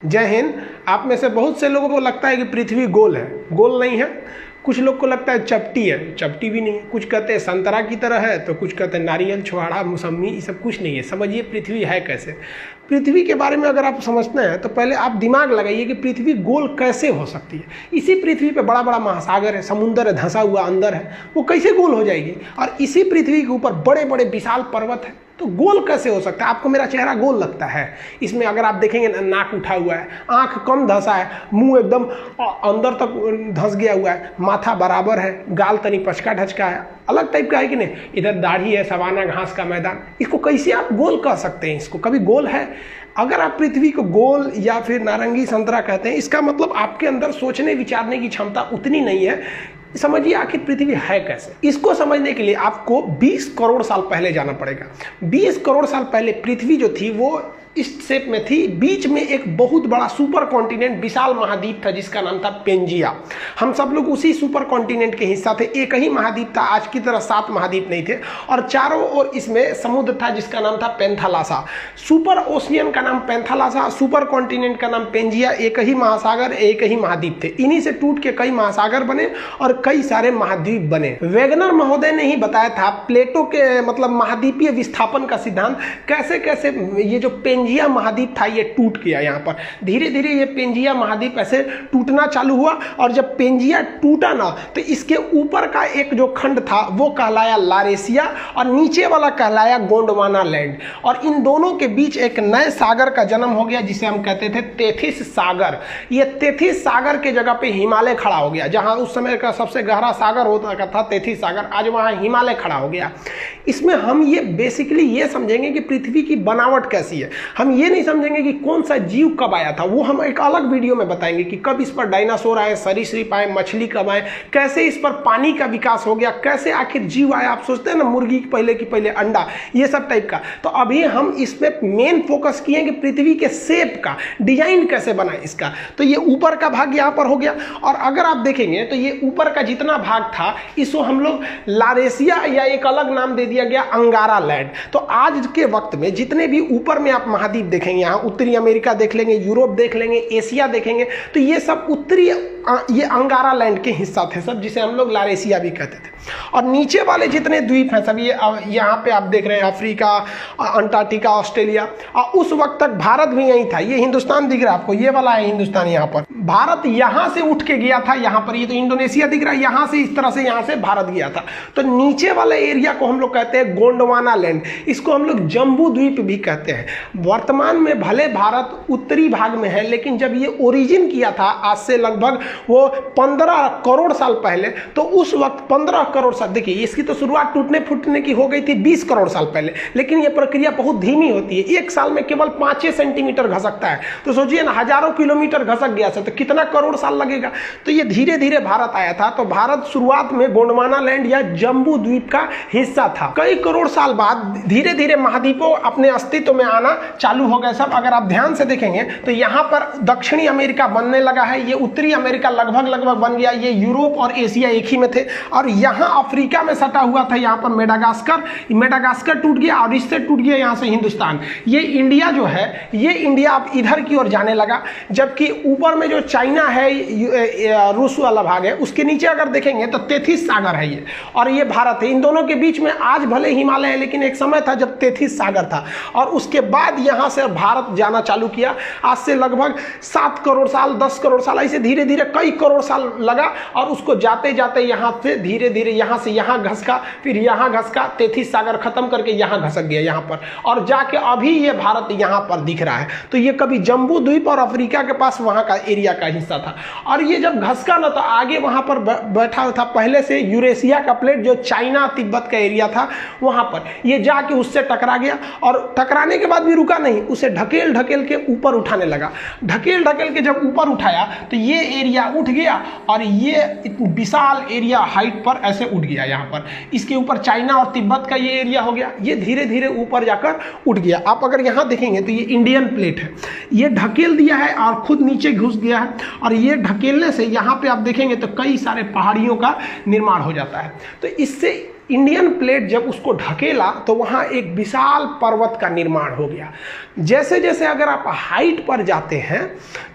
जय हिंद। आप में से बहुत से लोगों को लगता है कि पृथ्वी गोल है। गोल नहीं है। कुछ लोग को लगता है चपटी है, चपटी भी नहीं है। कुछ कहते हैं संतरा की तरह है, तो कुछ कहते हैं नारियल, छुहाड़ा, मौसम्मी, ये सब कुछ नहीं है। समझिए पृथ्वी है कैसे। पृथ्वी के बारे में अगर आप समझते हैं तो पहले आप दिमाग लगाइए कि पृथ्वी गोल कैसे हो सकती है। इसी पृथ्वी पे बड़ा बड़ा महासागर है, समुंदर है, धंसा हुआ अंदर है, वो कैसे गोल हो जाएगी। और इसी पृथ्वी के ऊपर बड़े बड़े विशाल पर्वत है, तो गोल कैसे हो सकता है। आपको मेरा चेहरा गोल लगता है, इसमें अगर आप देखेंगे नाक उठा हुआ है, आंख कम धंसा है, मुंह एकदम अंदर तक धंस गया हुआ है, माथा बराबर है, गाल तनी पचका ढचका है, अलग टाइप का है कि नहीं। इधर दाढ़ी है, सवाना घास का मैदान, इसको कैसे आप गोल कह सकते हैं। इसको कभी गोल है। अगर आप पृथ्वी को गोल या फिर नारंगी संतरा कहते हैं, इसका मतलब आपके अंदर सोचने विचारने की क्षमता उतनी नहीं है। समझिए आखिर पृथ्वी है कैसे। इसको समझने के लिए आपको 20 करोड़ साल पहले जाना पड़ेगा। 20 करोड़ साल पहले पृथ्वी जो थी वो इस शेप में थी। बीच में एक बहुत बड़ा सुपर कॉन्टिनेंट, विशाल महाद्वीप था जिसका नाम था पेंजिया। हम सब लोग उसी सुपर कॉन्टिनेंट के हिस्सा थे। एक ही महाद्वीप था, आज की तरह 7 महाद्वीप नहीं थे, और चारों ओर इसमें समुद्र था जिसका नाम था पेंथालासा। सुपर ओशियन का नाम पेंथालासा, सुपर कॉन्टिनेंट का नाम पेंजिया। एक ही महासागर, एक ही महाद्वीप थे। इन्हीं से टूट के कई महासागर बने और कई सारे महाद्वीप बने। वेगनर महोदय ने ही बताया था प्लेटो के मतलब महाद्वीपीय विस्थापन का सिद्धांत, कैसे कैसे ये जो पेंजिया महाद्वीप था ये टूट गया। यहाँ पर धीरे धीरे ये पेंजिया महाद्वीप ऐसे टूटना चालू हुआ, और जब पेंजिया टूटा ना तो इसके ऊपर का एक जो खंड था वो कहलाया लारेशिया, और नीचे वाला कहलाया गोंडवाना लैंड। और इन दोनों के बीच एक नए सागर का जन्म हो गया जिसे हम कहते थे तेथिस सागर। ये तेथिस सागर के जगह पे हिमालय खड़ा हो गया। जहां उस समय का सबसे गहरा सागर होता था तेथिस सागर, आज वहां हिमालय खड़ा हो गया। इसमें हम ये बेसिकली ये समझेंगे कि पृथ्वी की बनावट कैसी है। हम ये नहीं समझेंगे कि कौन सा जीव कब आया था, वो हम एक अलग वीडियो में बताएंगे कि कब इस पर डायनासोर आए, सरीसृप आए, मछली कब आए, कैसे इस पर पानी का विकास हो गया, कैसे आखिर जीव आया। आप सोचते हैं ना मुर्गी की पहले अंडा, ये सब टाइप का। तो अभी हम इस पे मेन फोकस किए कि पृथ्वी के शेप का डिजाइन कैसे बना इसका। तो ये ऊपर का भाग यहाँ पर हो गया, और अगर आप देखेंगे तो ये ऊपर का जितना भाग था इसको हम लोग लारेशिया या एक अलग नाम दे दिया गया अंगारा लैंड। तो आज के वक्त में जितने भी ऊपर में आप महाद्वीप देखेंगे, यहाँ उत्तरी अमेरिका देख लेंगे, यूरोप देख लेंगे, एशिया देखेंगे, तो ये सब उत्तरी ये अंगारा लैंड के हिस्सा थे सब, जिसे हम लोग लारेशिया भी कहते थे। और नीचे वाले जितने द्वीप हैं सब ये यहाँ पे आप देख रहे हैं अफ्रीका, अंटार्कटिका, ऑस्ट्रेलिया। और उस वक्त तक भारत भी यही था। ये हिंदुस्तान दिख रहा है आपको, ये वाला है हिंदुस्तान। यहाँ पर भारत यहाँ से उठ के गया था, यहाँ पर ये तो इंडोनेशिया दिख रहा है, यहाँ से इस तरह से यहाँ से भारत गया था। तो नीचे वाले एरिया को हम लोग कहते हैं गोंडवाना लैंड। इसको हम लोग जम्बू द्वीप भी कहते हैं। वर्तमान में भले भारत उत्तरी भाग में है, लेकिन जब ये ओरिजिन किया था आज से लगभग वो 15 करोड़ साल पहले, तो उस वक्त 15 करोड़ साल, देखिए इसकी तो शुरुआत टूटने फूटने की हो गई थी 20 करोड़ साल पहले, लेकिन ये प्रक्रिया बहुत धीमी होती है। एक साल में केवल 5 सेंटीमीटर घसकता है। तो सोचिए ना, हजारों किलोमीटर घसक गया तो कितना करोड़ साल लगेगा। तो ये धीरे धीरे भारत आया था। तो भारत शुरुआत में गोंडवाना लैंड या जम्बू द्वीप का हिस्सा था। कई करोड़ साल बाद धीरे धीरे महाद्वीपों अपने अस्तित्व में आना चालू हो गए सब। अगर आप ध्यान से देखेंगे तो यहाँ पर दक्षिणी अमेरिका बनने लगा है, ये उत्तरी अमेरिका लगभग बन गया, ये यूरोप और एशिया एक ही में थे। और यहाँ अफ्रीका में सटा हुआ था, यहाँ पर मेडागास्कर टूट गया, और इससे टूट गया यहाँ से हिंदुस्तान। ये इंडिया जो है, ये इंडिया अब इधर की ओर जाने लगा। जबकि ऊपर में जो चाइना है, रूस वाला भाग है, उसके नीचे अगर देखेंगे तो तेथिस सागर है ये, और ये भारत है। इन दोनों के बीच में आज भले हिमालय है, लेकिन एक समय था जब तेथिस सागर था। और उसके बाद यहाँ से भारत जाना चालू किया। आज से लगभग 7 करोड़ साल, 10 करोड़ साल, ऐसे धीरे धीरे कई करोड़ साल लगा। और उसको जाते जाते यहाँ से धीरे धीरे यहाँ से यहाँ घसका, फिर यहाँ घसका, तेथिस सागर खत्म करके यहाँ घसक गया यहाँ पर, और जाके अभी ये भारत यहाँ पर दिख रहा है। तो ये कभी जम्बू द्वीप और अफ्रीका के पास वहाँ का एरिया का हिस्सा था। और ये जब घसका ना तो आगे वहाँ पर बैठा था पहले से यूरेशिया का प्लेट, जो चाइना तिब्बत का एरिया था, वहाँ पर ये जाके उससे टकरा गया। और टकराने के बाद भी रुका नहीं, उसे ढकेल ढकेल के ऊपर उठाने लगा। ढकेल ढकेल के जब ऊपर उठाया तो ये एरिया उठ गया, और ये विशाल एरिया हाइट पर ऐसे उठ गया। यहाँ पर इसके ऊपर चाइना और तिब्बत का ये एरिया हो गया। ये धीरे धीरे ऊपर जाकर उठ गया। आप अगर यहाँ देखेंगे तो ये इंडियन प्लेट है, ये ढकेल दिया है और खुद नीचे घुस गया है। और ये ढकेलने से यहाँ पे आप देखेंगे तो कई सारे पहाड़ियों का निर्माण हो जाता है। तो इससे इंडियन प्लेट जब उसको ढकेला तो वहाँ एक विशाल पर्वत का निर्माण हो गया। जैसे जैसे अगर आप हाइट पर जाते हैं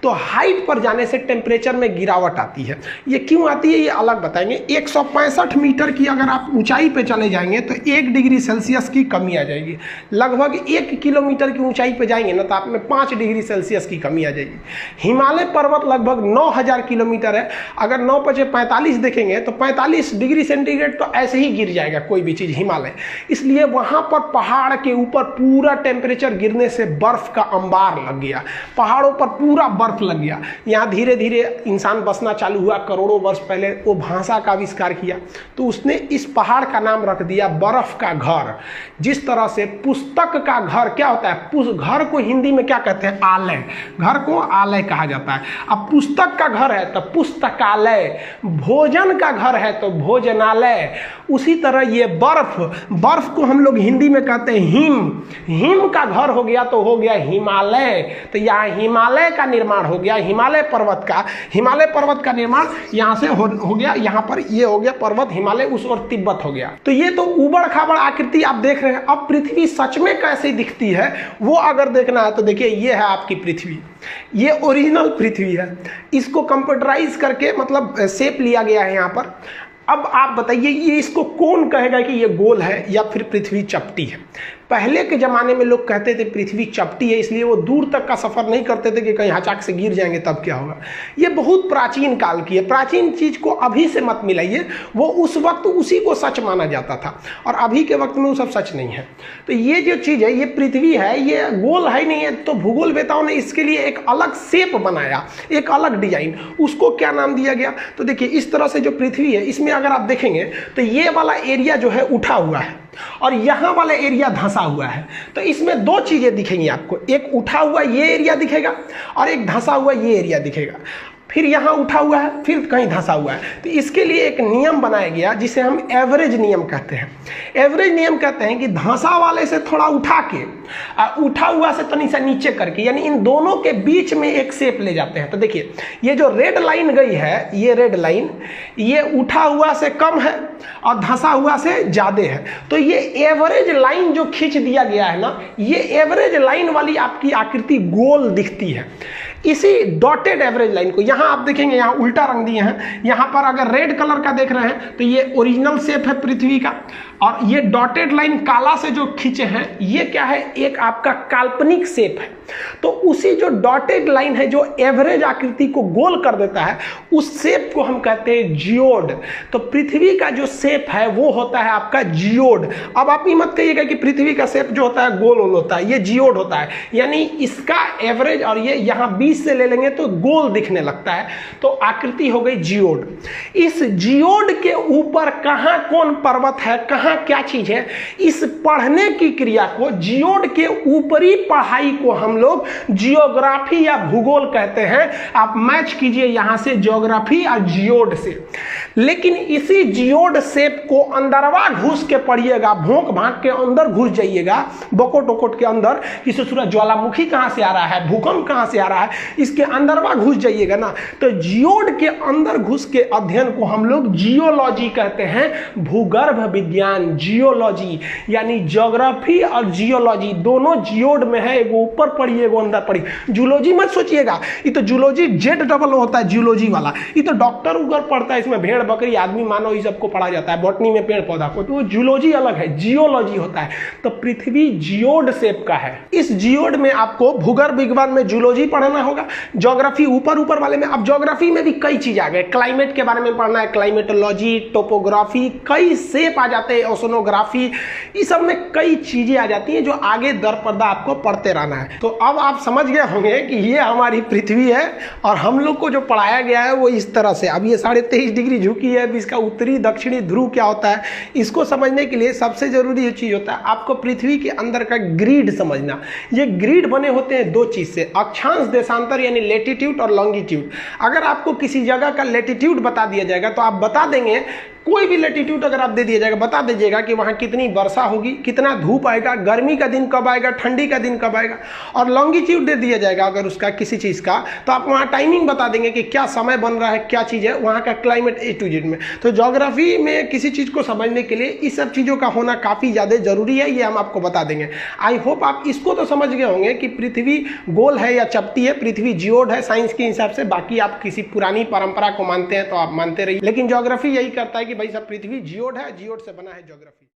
तो हाइट पर जाने से टेम्परेचर में गिरावट आती है। ये क्यों आती है ये अलग बताएंगे। 165 मीटर की अगर आप ऊंचाई पे चले जाएंगे तो 1 डिग्री सेल्सियस की कमी आ जाएगी। लगभग 1 किलोमीटर की ऊंचाई पे जाएंगे ना तो आप में 5 डिग्री सेल्सियस की कमी आ जाएगी। हिमालय पर्वत लगभग 9000 किलोमीटर है। अगर 9 × 45 देखेंगे तो 45 डिग्री सेंटीग्रेड तो ऐसे ही गिर जाएगा कोई भी चीज़ हिमालय। इसलिए वहाँ पर पहाड़ के ऊपर पूरा टेम्परेचर गिरने से बर्फ का अंबार लग गया, पहाड़ों पर पूरा बर्फ लग गया। यहाँ धीरे धीरे इंसान बसना चालू हुआ। करोड़ों वर्ष पहले वो भाषा का आविष्कार किया तो उसने इस पहाड़ का नाम रख दिया बर्फ का घर। जिस तरह से पुस्तक का घर क्या होता है, घर को हिंदी में क्या कहते हैं, आलय। घर को आलय कहा जाता है। अब पुस्तक का घर है तो पुस्तकालय, भोजन का घर है तो भोजनालय। उसी तरह ये बर्फ को हम लोग हिंदी में कहते हैं हिम का घर हो गया तो हो गया हिमालय। तो यहाँ हिमालय का निर्माण हो गया, हिमालय पर्वत का निर्माण यहाँ से हो गया। यहाँ पर ये हो गया पर्वत, हिमालय उस और तिब्बत हो गया। तो ये तो उबड़ खाबड़ आकृति आप देख रहे हैं। अब पृथ्वी सच में कैसे दिखती है वो अगर देखना है तो देखिए ये है आपकी पृथ्वी, ये ओरिजिनल पृथ्वी है। इसको कंप्यूटराइज करके मतलब शेप लिया गया है यहाँ पर। अब आप बताइए ये इसको कौन कहेगा कि ये गोल है या फिर पृथ्वी चपटी है। पहले के ज़माने में लोग कहते थे पृथ्वी चपटी है, इसलिए वो दूर तक का सफ़र नहीं करते थे कि कहीं अचानक से गिर जाएंगे तब क्या होगा। ये बहुत प्राचीन काल की है। प्राचीन चीज़ को अभी से मत मिलाइए, वो उस वक्त उसी को सच माना जाता था और अभी के वक्त में वो सब सच नहीं है। तो ये जो चीज़ है ये पृथ्वी है, ये गोल है नहीं है। तो भूगोलवेताओं ने इसके लिए एक अलग शेप बनाया, एक अलग डिजाइन। उसको क्या नाम दिया गया तो देखिए इस तरह से जो पृथ्वी है इसमें अगर आप देखेंगे तो ये वाला एरिया जो है उठा हुआ है और यहाँ वाला एरिया धंसा हुआ है। तो इसमें दो चीज़ें दिखेंगी आपको, एक उठा हुआ ये एरिया दिखेगा और एक धंसा हुआ ये एरिया दिखेगा। फिर यहाँ उठा हुआ है फिर कहीं धंसा हुआ है। तो इसके लिए एक नियम बनाया गया जिसे हम एवरेज नियम कहते हैं। एवरेज नियम कहते हैं कि धंसा वाले से थोड़ा उठा के उठा हुआ से तनी सा नीचे करके, यानी इन दोनों के बीच में एक शेप ले जाते हैं। तो देखिए ये जो रेड लाइन गई है, ये रेड लाइन ये उठा हुआ से कम है और धंसा हुआ से ज़्यादा है। तो ये एवरेज लाइन जो खींच दिया गया है ना, ये एवरेज लाइन वाली आपकी आकृति गोल दिखती है। इसी डॉटेड एवरेज लाइन को यहाँ आप देखेंगे, यहाँ उल्टा रंग दिए हैं। यहाँ पर अगर रेड कलर का देख रहे हैं तो ये ओरिजिनल शेप है पृथ्वी का, और ये डॉटेड लाइन काला से जो खींचे हैं ये क्या है, एक आपका काल्पनिक शेप है। तो उसी जो डॉटेड लाइन है जो एवरेज आकृति को गोल कर देता है, उस शेप को हम कहते हैं जियोड। तो पृथ्वी का जो शेप है वो होता है आपका जियोड। अब आप ये मत कहिएगा कि पृथ्वी का शेप जो होता है गोल होता है, ये जियोड होता है। यानी इसका एवरेज और ये यहाँ 20 से ले लेंगे तो गोल दिखने लगता है, तो आकृति हो गई जियोड। इस जियोड के ऊपर कहाँ कौन पर्वत है, कहाँ क्या चीज है, इस पढ़ने की क्रिया को, जियोड के ऊपरी पढ़ाई को हम लोग जियोग्राफी या भूगोल कहते हैं। आप मैच कीजिए यहां से जियोग्राफी और जियोड से। लेकिन इसी जियोड शेप को अंदरवा घुस के पढ़िएगा, भोंक भांक के अंदर घुस जाइएगा, बकोट वकोट के अंदर, किसी सूरज ज्वालामुखी कहां से आ रहा है, भूकंप कहां से आ रहा है, इसके अंदरवा घुस जाइएगा ना, तो जियोड के अंदर घुस के अध्ययन को हम लोग जियोलॉजी कहते हैं। भूगर्भ विज्ञान, जियोलॉजी, यानी ज्योग्राफी और जियोलॉजी दोनों जियोड में है। एगो ऊपर पढ़िए एगो अंदर पढ़िए। जूलॉजी मत सोचिएगा, ये तो जूलॉजी जेड डबल होता है जूलॉजी वाला। ये तो डॉक्टर उगर पढ़ता है, इसमें भेड़ बकरी आदमी मानव ये सबको पढ़ा जाता है, बॉटनी में पेड़ पौधा को, तो जूलॉजी अलग है, जियोलॉजी होता है। तो पृथ्वी जियोड शेप का है। इस जियोड में आपको भूगर्भ विज्ञान में जूलॉजी पढ़ना होगा, ज्योग्राफी ऊपर ऊपर वाले में। अब ज्योग्राफी में भी कई चीज आ गए, क्लाइमेट के बारे में पढ़ना है, क्लाइमेटोलॉजी, टोपोग्राफी, कई शेप आ जाते हैं, ओशनोग्राफी, इस सब में कई चीजें आ जाती हैं जो आगे दर पर्दा आपको पढ़ते रहना है। तो अब आप समझ गए होंगे कि ये हमारी पृथ्वी है और हम लोग को जो पढ़ाया गया है वो इस तरह से। अब ये 23.5 डिग्री झुकी है, इसका उत्तरी दक्षिणी ध्रुव क्या होता है, इसको समझने के लिए सबसे जरूरी ये चीज होता है आपको पृथ्वी के अंदर का ग्रिड समझना। ये ग्रिड बने होते हैं दो चीज से, अक्षांश देशांतर यानी लेटीट्यूड और लॉन्गिट्यूड। अगर आपको किसी जगह का लेटीट्यूड बता दिया जाएगा तो आप बता देंगे कोई भी लेटीट्यूड अगर आप दे दिया जाएगा, बता दीजिएगा कि वहाँ कितनी वर्षा होगी, कितना धूप आएगा, गर्मी का दिन कब आएगा, ठंडी का दिन कब आएगा, और लॉन्गिट्यूड दे दिया जाएगा अगर उसका किसी चीज़ का, तो आप वहाँ टाइमिंग बता देंगे कि क्या समय बन रहा है, क्या चीज़ है, वहाँ का क्लाइमेट A to Z में। तो ज्योग्राफी में किसी चीज़ को समझने के लिए इस सब चीज़ों का होना काफ़ी ज़्यादा ज़रूरी है, ये हम आपको बता देंगे। आई होप आप इसको तो समझ गए होंगे कि पृथ्वी गोल है या चपटी है, पृथ्वी जियोड है साइंस के हिसाब से। बाकी आप किसी पुरानी परंपरा को मानते हैं तो आप मानते रहिए, लेकिन ज्योग्राफी यही करता है कि भाई सब पृथ्वी जियोड है, जियोड से बना है ज्योग्राफी।